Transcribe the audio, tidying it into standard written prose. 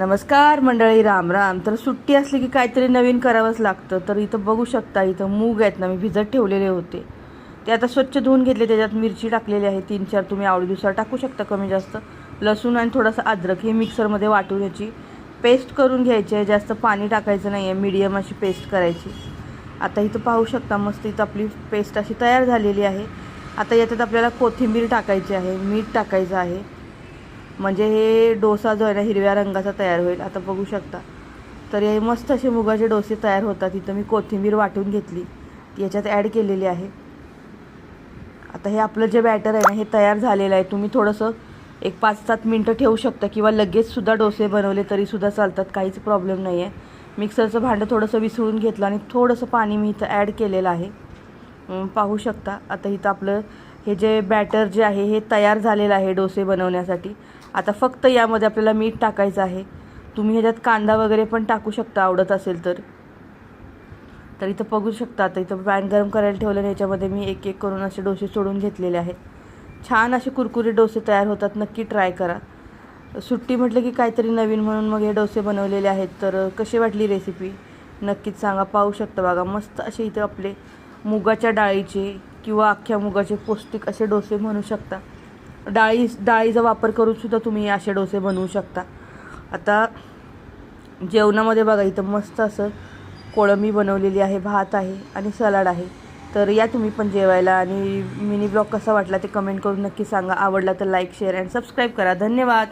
नमस्कार मंडळी, राम राम. तर सुट्टी असली की काहीतरी नवीन करावंच लागतं. तर इथं बघू शकता, इथं मूग आहेत ना, मी भिजत ठेवलेले होते ते आता स्वच्छ धुवून घेतले. त्याच्यात मिरची टाकलेली आहे 3-4, तुम्ही आवडीनुसार टाकू शकता, कमी जास्त. लसूण आणि थोडंसं अद्रक हे मिक्सरमध्ये वाटून याची पेस्ट करून घ्यायची आहे. जास्त पाणी टाकायचं नाही आहे, मीडियम अशी पेस्ट करायची. आता इथं पाहू शकता, मस्त इथं आपली पेस्ट अशी तयार झालेली आहे. आता याच्यात आपल्याला कोथिंबीर टाकायची आहे, मीठ टाकायचं आहे, म्हणजे हे डोसा जो आहे ना हिरव्या रंगाचा तयार होईल. आता बघू शकता, तर हे मस्त असे मुगाचे डोसे तयार होतात. इथं मी कोथिंबीर वाटून घेतली, ती याच्यात ॲड केलेली आहे. आता हे आपलं जे बॅटर आहे ना हे तयार झालेलं आहे. तुम्ही थोडंसं एक 5-7 मिनटं ठेवू शकता किंवा लगेचसुद्धा डोसे बनवले तरीसुद्धा चालतात, काहीच प्रॉब्लेम नाही आहे. मिक्सरचं भांडं थोडंसं विसळून घेतलं आणि थोडंसं पाणी मी इथं ॲड केलेलं आहे. पाहू शकता. आता इथं आपलं हे जे बॅटर जे आहे हे तयार झालेलं आहे डोसे बनवण्यासाठी. आता फक्त यामध्ये आपल्याला मीठ टाकायचं आहे. तुम्ही ह्याच्यात कांदा वगैरे पण टाकू शकता आवडत असेल तर. तर इथं बघू शकता, आता इथं पॅन गरम करायला ठेवलं आणि याच्यामध्ये मी एक एक करून असे डोसे सोडून घेतलेले आहेत. छान असे कुरकुरीत डोसे तयार होतात, नक्की ट्राय करा. सुट्टी म्हटलं की काहीतरी नवीन म्हणून मग हे डोसे बनवलेले आहेत. तर कशी वाटली रेसिपी नक्कीच सांगा. पाहू शकता बघा, मस्त असे इथं आपले मुगाच्या डाळीचे किंवा अख्ख्या मुगाचे पौष्टिक असे डोसे म्हणू शकता. डाळीचा वापर करूनसुद्धा तुम्ही असे डोसे बनवू शकता. आता जेवणामध्ये बघा, इथं मस्त असं कोळंबी बनवलेली आहे, भात आहे आणि सलाड आहे. तर या तुम्ही पण जेवायला. आणि मिनी ब्लॉग कसा वाटला ते कमेंट करून नक्की सांगा. आवडला तर लाईक, शेअर अँड सबस्क्राईब करा. धन्यवाद.